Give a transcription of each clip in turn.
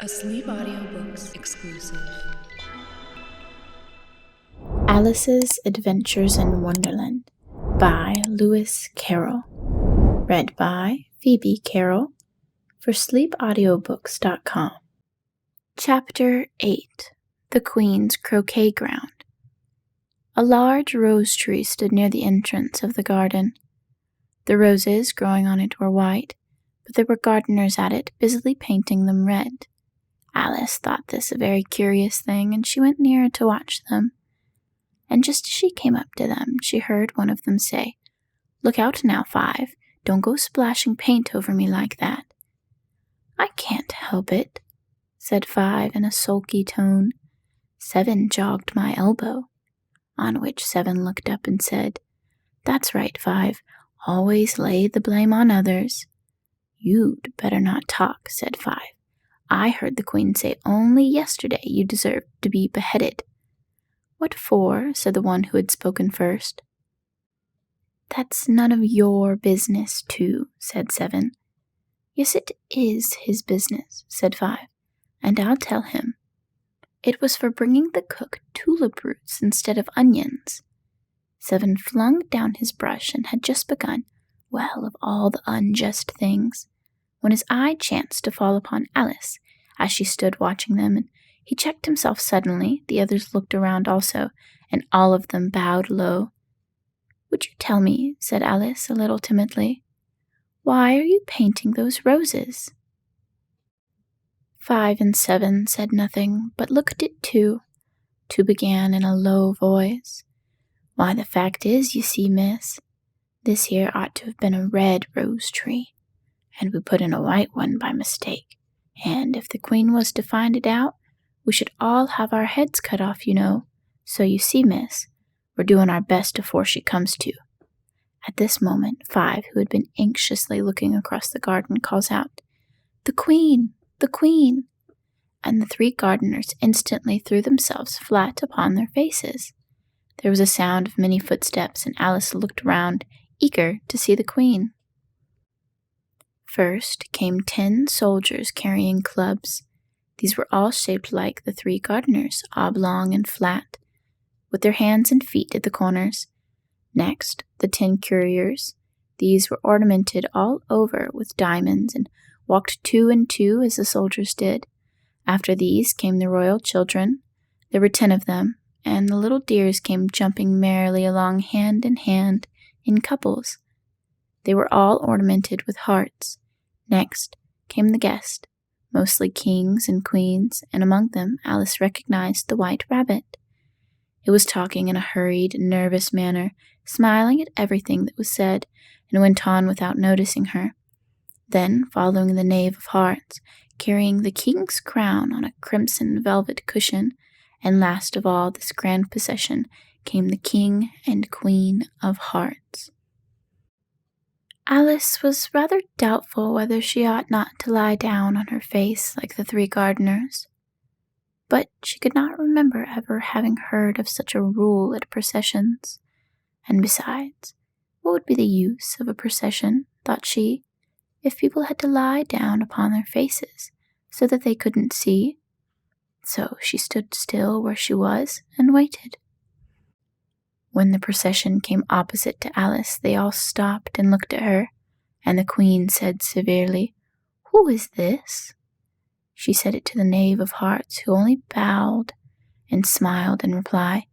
A Sleep Audiobooks exclusive. Alice's Adventures in Wonderland by Phebe Carroll. Read by Phebe Carroll for sleepaudiobooks.com. Chapter 8. The Queen's Croquet Ground. A large rose tree stood near the entrance of the garden. The roses growing on it were white, but there were gardeners at it busily painting them red. Alice thought this a very curious thing, and she went nearer to watch them. And just as she came up to them, she heard one of them say, "Look out now, Five. Don't go splashing paint over me like that." "I can't help it," said Five in a sulky tone. "Seven jogged my elbow." On which Seven looked up and said, "That's right, Five. Always lay the blame on others." "You'd better not talk," said Five. "I heard the Queen say only yesterday you deserved to be beheaded." "What for?" said the one who had spoken first. "That's none of your business, too," said Seven. "Yes, it is his business," said Five, "and I'll tell him. It was for bringing the cook tulip roots instead of onions." Seven flung down his brush and had just begun, well, of all the unjust things, when his eye chanced to fall upon Alice as she stood watching them, and he checked himself suddenly. The others looked around also, and all of them bowed low. "Would you tell me," said Alice a little timidly, "why are you painting those roses?" Five and Seven said nothing, but looked it too. Two began in a low voice. "Why, the fact is, you see, miss, this here ought to have been a red rose tree, and we put in a white one by mistake, and if the Queen was to find it out, we should all have our heads cut off, you know. So you see, miss, we're doing our best afore she comes to." At this moment, Five, who had been anxiously looking across the garden, calls out, "The Queen! The Queen!" And the three gardeners instantly threw themselves flat upon their faces. There was a sound of many footsteps, and Alice looked round, eager to see the Queen. First came 10 soldiers carrying clubs. These were all shaped like the three gardeners, oblong and flat, with their hands and feet at the corners. Next, the 10 couriers. These were ornamented all over with diamonds and walked 2 and 2 as the soldiers did. After these came the royal children. There were 10 of them, and the little dears came jumping merrily along hand in hand in couples. They were all ornamented with hearts. Next came the guests, mostly kings and queens, and among them Alice recognized the White Rabbit. It was talking in a hurried, nervous manner, smiling at everything that was said, and went on without noticing her. Then, following the Knave of Hearts, carrying the king's crown on a crimson velvet cushion, and last of all this grand procession came the King and Queen of Hearts. Alice was rather doubtful whether she ought not to lie down on her face like the three gardeners, but she could not remember ever having heard of such a rule at processions, and besides, what would be the use of a procession, thought she, if people had to lie down upon their faces so that they couldn't see? So she stood still where she was and waited. When the procession came opposite to Alice, they all stopped and looked at her, and the Queen said severely, "Who is this?" She said it to the Knave of Hearts, who only bowed and smiled in reply.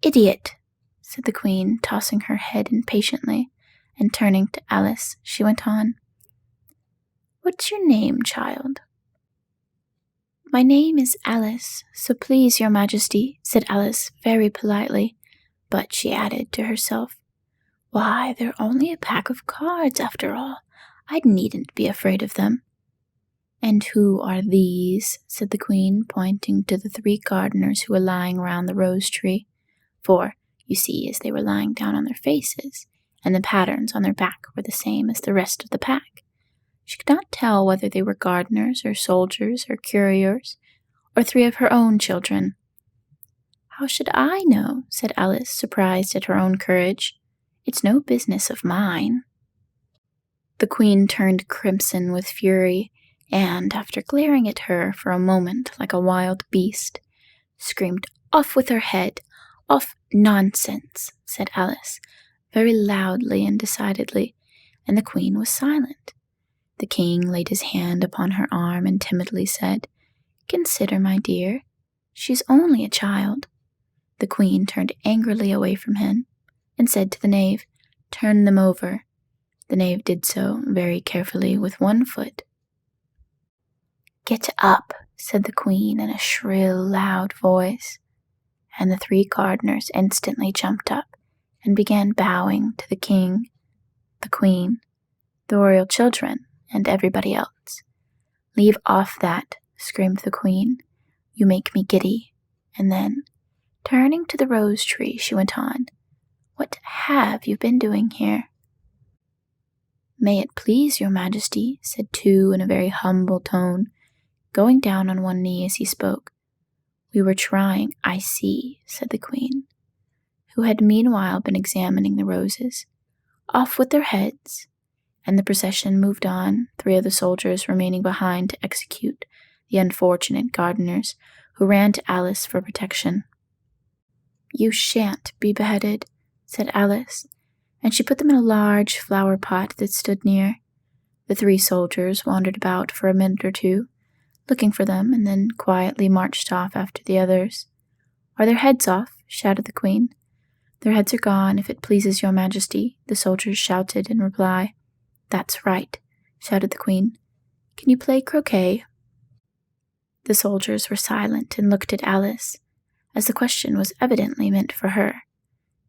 "Idiot," said the Queen, tossing her head impatiently, and turning to Alice, she went on, "What's your name, child?" "My name is Alice, so please your Majesty," said Alice very politely, but she added to herself, "Why, they're only a pack of cards after all. I needn't be afraid of them." "And who are these?" said the Queen, pointing to the 3 gardeners who were lying round the rose tree. For, you see, as they were lying down on their faces, and the patterns on their back were the same as the rest of the pack, she could not tell whether they were gardeners or soldiers or couriers, or 3 of her own children. "How should I know?" said Alice, surprised at her own courage. "It's no business of mine." The Queen turned crimson with fury, and after glaring at her for a moment like a wild beast, screamed, "Off with her head! Off!" "Nonsense," said Alice, very loudly and decidedly, and the Queen was silent. The King laid his hand upon her arm and timidly said, "Consider, my dear, she's only a child." The Queen turned angrily away from him and said to the knave, "Turn them over." The knave did so very carefully with one foot. "Get up," said the Queen in a shrill, loud voice, and the 3 gardeners instantly jumped up and began bowing to the King, the Queen, the royal children, and everybody else. "Leave off that," screamed the Queen. "You make me giddy." And then, turning to the rose tree, she went on, "What have you been doing here?" "May it please your Majesty," said Two in a very humble tone, going down on one knee as he spoke. "We were trying—" "I see," said the Queen, who had meanwhile been examining the roses. "Off with their heads," and the procession moved on, 3 of the soldiers remaining behind to execute the unfortunate gardeners, who ran to Alice for protection. "You shan't be beheaded," said Alice, and she put them in a large flower pot that stood near. The 3 soldiers wandered about for a minute or 2, looking for them, and then quietly marched off after the others. "Are their heads off?" shouted the Queen. "Their heads are gone, if it pleases your Majesty," the soldiers shouted in reply. "That's right," shouted the Queen. "Can you play croquet?" The soldiers were silent and looked at Alice, as the question was evidently meant for her.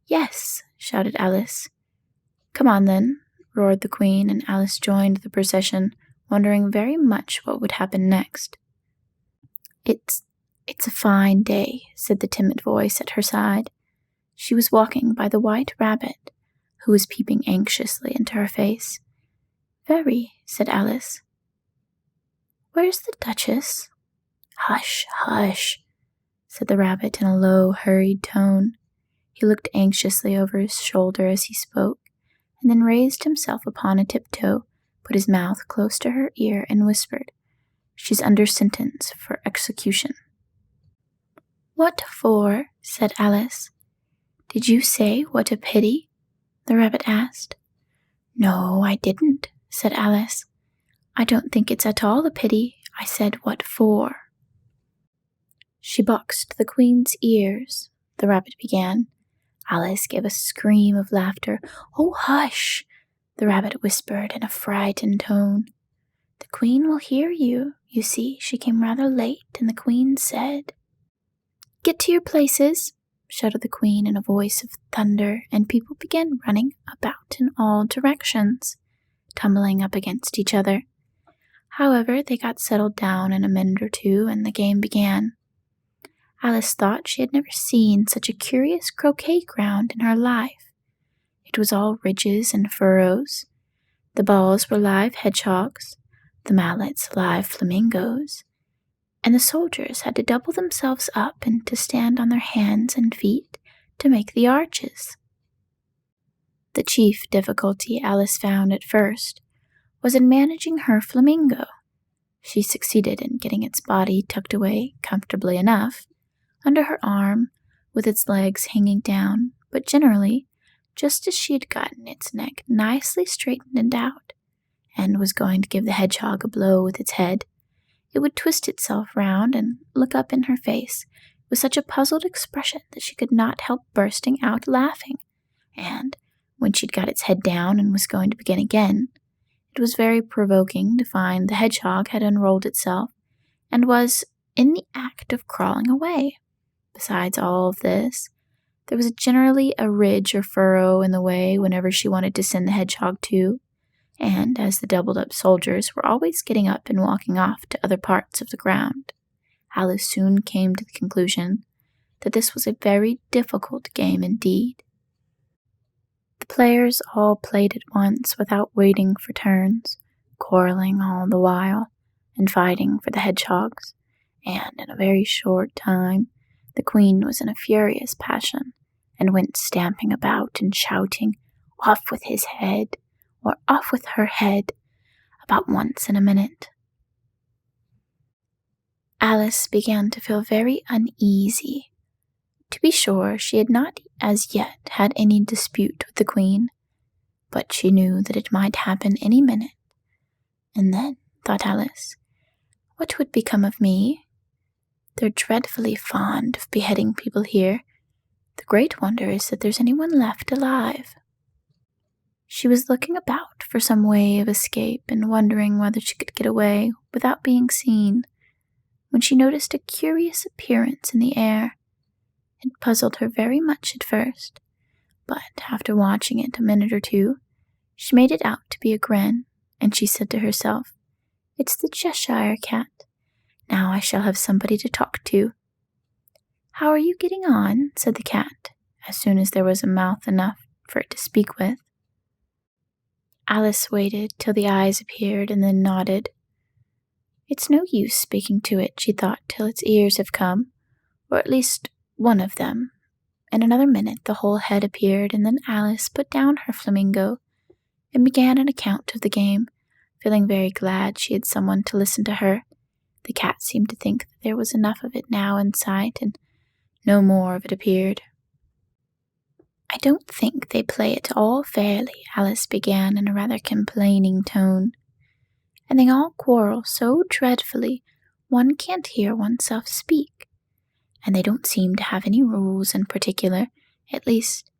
"Yes," shouted Alice. "Come on, then," roared the Queen, and Alice joined the procession, wondering very much what would happen next. It's a fine day," said the timid voice at her side. She was walking by the White Rabbit, who was peeping anxiously into her face. "Very," said Alice. "Where's the Duchess?" "Hush, hush," said the Rabbit in a low, hurried tone. He looked anxiously over his shoulder as he spoke, and then raised himself upon a tiptoe, put his mouth close to her ear, and whispered, "She's under sentence for execution." "What for?" said Alice. "Did you say what a pity?" the Rabbit asked. "No, I didn't," said Alice. "I don't think it's at all a pity. I said what for." "She boxed the Queen's ears," the Rabbit began. Alice gave a scream of laughter. "Oh, hush!" the Rabbit whispered in a frightened tone. "The Queen will hear you. You see, she came rather late, and the Queen said—" "Get to your places," shouted the Queen in a voice of thunder, and people began running about in all directions, tumbling up against each other. However, they got settled down in a minute or 2, and the game began. Alice thought she had never seen such a curious croquet ground in her life. It was all ridges and furrows. The balls were live hedgehogs, the mallets live flamingos, and the soldiers had to double themselves up and to stand on their hands and feet to make the arches. The chief difficulty Alice found at first was in managing her flamingo. She succeeded in getting its body tucked away comfortably enough under her arm, with its legs hanging down, but generally, just as she had gotten its neck nicely straightened out, and was going to give the hedgehog a blow with its head, it would twist itself round and look up in her face with such a puzzled expression that she could not help bursting out laughing, and, when she'd got its head down and was going to begin again, it was very provoking to find the hedgehog had unrolled itself and was in the act of crawling away. Besides all of this, there was generally a ridge or furrow in the way whenever she wanted to send the hedgehog to, and as the doubled-up soldiers were always getting up and walking off to other parts of the ground, Alice soon came to the conclusion that this was a very difficult game indeed. The players all played at once without waiting for turns, quarreling all the while, and fighting for the hedgehogs, and in a very short time the Queen was in a furious passion, and went stamping about and shouting, "Off with his head," or "Off with her head," about once in a minute. Alice began to feel very uneasy. To be sure, she had not as yet had any dispute with the Queen, but she knew that it might happen any minute. And then, thought Alice, what would become of me? They're dreadfully fond of beheading people here. The great wonder is that there's anyone left alive. She was looking about for some way of escape and wondering whether she could get away without being seen, when she noticed a curious appearance in the air. It puzzled her very much at first, but after watching it a minute or two, she made it out to be a grin, and she said to herself, "It's the Cheshire Cat. Now I shall have somebody to talk to." "How are you getting on?" said the cat, as soon as there was a mouth enough for it to speak with. Alice waited till the eyes appeared and then nodded. "It's no use speaking to it," she thought, "till its ears have come, or at least one of them." In another minute the whole head appeared, and then Alice put down her flamingo and began an account of the game, feeling very glad she had someone to listen to her. The cat seemed to think that there was enough of it now in sight, and no more of it appeared. "I don't think they play it all fairly," Alice began in a rather complaining tone. "And they all quarrel so dreadfully one can't hear oneself speak. And they don't seem to have any rules in particular. At least,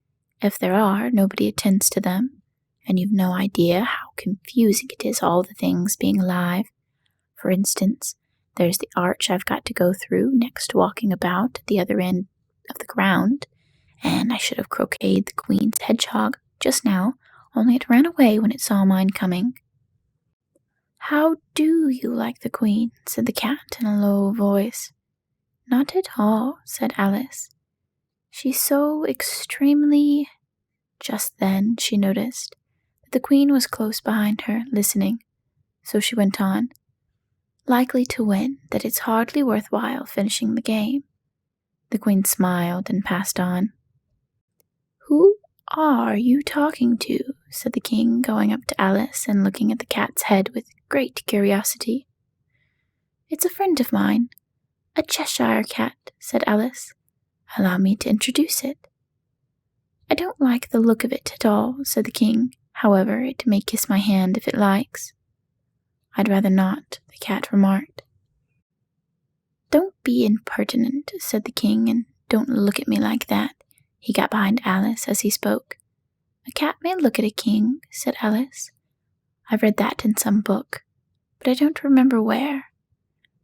if there are, nobody attends to them, and you've no idea how confusing it is, all the things being alive. For instance, there's the arch I've got to go through next walking about at the other end of the ground, and I should have croqueted the Queen's hedgehog just now, only it ran away when it saw mine coming." "How do you like the Queen?" said the cat in a low voice. "Not at all," said Alice. "She's so extremely—" Just then she noticed that the Queen was close behind her, listening, so she went on, "Likely to win, that it's hardly worthwhile finishing the game." The Queen smiled and passed on. "Who are you talking to?" said the King, going up to Alice and looking at the cat's head with great curiosity. "It's a friend of mine, a Cheshire Cat," said Alice. "Allow me to introduce it." "I don't like the look of it at all," said the King. "However, it may kiss my hand if it likes." "I'd rather not," the cat remarked. "Don't be impertinent," said the King, "and don't look at me like that." He got behind Alice as he spoke. "A cat may look at a king," said Alice. "I've read that in some book, but I don't remember where."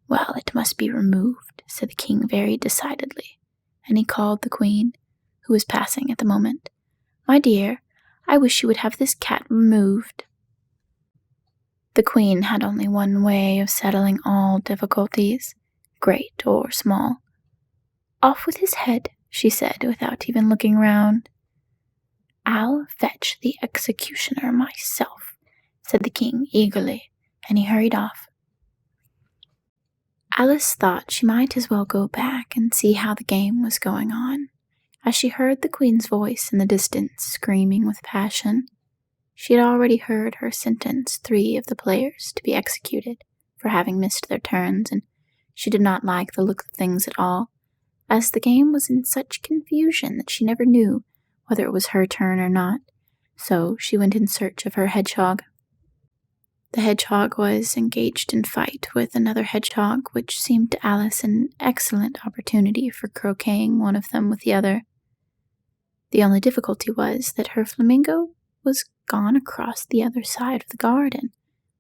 "Well, it must be removed," said the King very decidedly, and he called the Queen, who was passing at the moment. "My dear, I wish you would have this cat removed." The Queen had only one way of settling all difficulties, great or small. "Off with his head," she said, without even looking round. "I'll fetch the executioner myself," said the King eagerly, and he hurried off. Alice thought she might as well go back and see how the game was going on, as she heard the Queen's voice in the distance screaming with passion. She had already heard her sentence 3 of the players to be executed for having missed their turns, and she did not like the look of things at all, as the game was in such confusion that she never knew whether it was her turn or not, so she went in search of her hedgehog. The hedgehog was engaged in fight with another hedgehog, which seemed to Alice an excellent opportunity for croqueting one of them with the other. The only difficulty was that her flamingo was gone across the other side of the garden,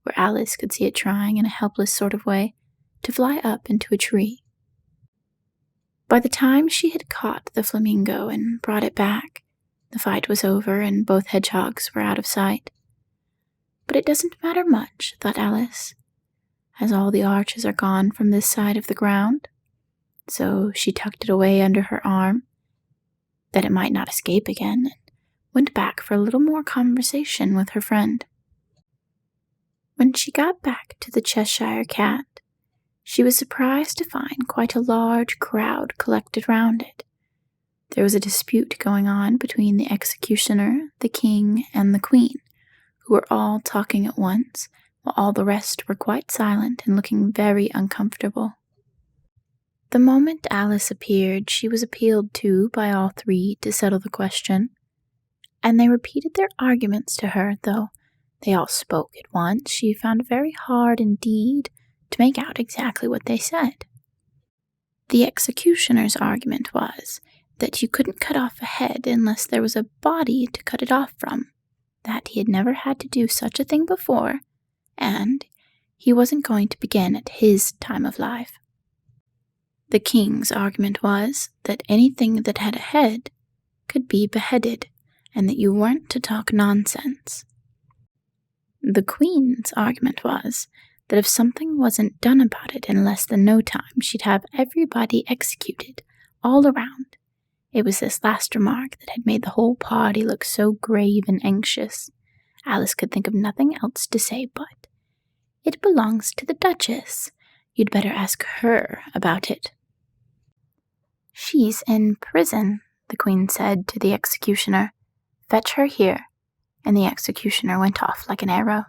where Alice could see it trying in a helpless sort of way to fly up into a tree. By the time she had caught the flamingo and brought it back, the fight was over and both hedgehogs were out of sight. But it doesn't matter much, thought Alice, as all the arches are gone from this side of the ground. So she tucked it away under her arm, that it might not escape again, and went back for a little more conversation with her friend. When she got back to the Cheshire Cat, she was surprised to find quite a large crowd collected round it. There was a dispute going on between the executioner, the King, and the Queen, who were all talking at once, while all the rest were quite silent and looking very uncomfortable. The moment Alice appeared, she was appealed to by all three to settle the question, and they repeated their arguments to her, though they all spoke at once. She found it very hard indeed to make out exactly what they said. The executioner's argument was that you couldn't cut off a head unless there was a body to cut it off from, that he had never had to do such a thing before, and he wasn't going to begin at his time of life. The king's argument was that anything that had a head could be beheaded, and that you weren't to talk nonsense. The queen's argument was that if something wasn't done about it in less than no time, she'd have everybody executed, all around. It was this last remark that had made the whole party look so grave and anxious. Alice could think of nothing else to say but, "It belongs to the Duchess. You'd better ask her about it." "She's in prison," the queen said to the executioner. "Fetch her here." And the executioner went off like an arrow.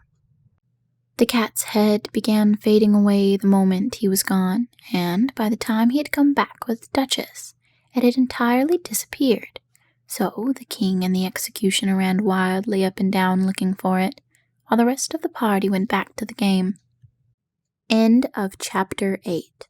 The cat's head began fading away the moment he was gone, and by the time he had come back with the Duchess, it had entirely disappeared. So the king and the executioner ran wildly up and down looking for it, while the rest of the party went back to the game. End of Chapter 8.